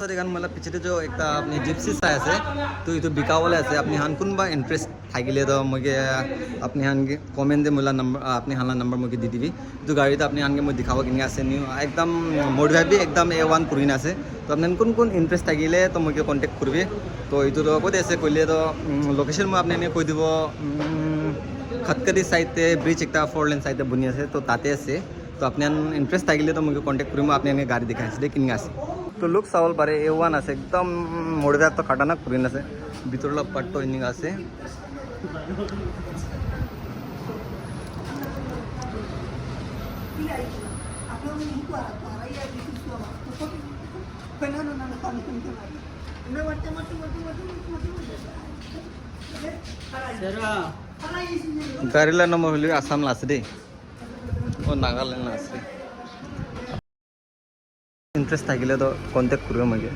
এখন মানে পিছতে যে একটা আপনি জিপসি চাই আছে তো এইটো বিকাবলৈ আছে আপনি হান কোনোবা ইন্টারেস্ট থাকিলে তো মই আপনি হানকে কমেন্ট দে মোলা নাম্বার আপনি হালা নাম্বার মই দি দিবি তো গাড়িতে আপনি হানকে মই দেখাব কিনে আছে নিউ একদম মডিফাইড বি একদম A1 পুরিন আছে তো আপনি কোন ইন্টারেস্ট থাকিলে তো মই কন্টেক্ট করবি তো এইটো তো ক'ত আছে কইলে তো লোকেশন মই আপনি কৈ দিব খটকটি সাইডে ব্রিজ একটা 4 লেন সাইডে বনি আছে তো তাতে আছে তো আপনি ইন্টারেস্ট থাকিলে তো মই কন্টেক্ট কৰিম আপনি গাড়ি দেখাই আছে কিনে আছে তো লুক চাবল পাৰে A1 আছে একদম মডিফাইড তো খাটানাক পুৰিন আছে ভিতৰলা পাৰ্টটো ইনিং আছে গাড়ীলা নম্বৰ হলি আসাম আছে দেই ও নাগালেণ্ড আছে ইন্টাৰেস্ট থাকিলে তো কন্টেক্ট কৰবে আমাকে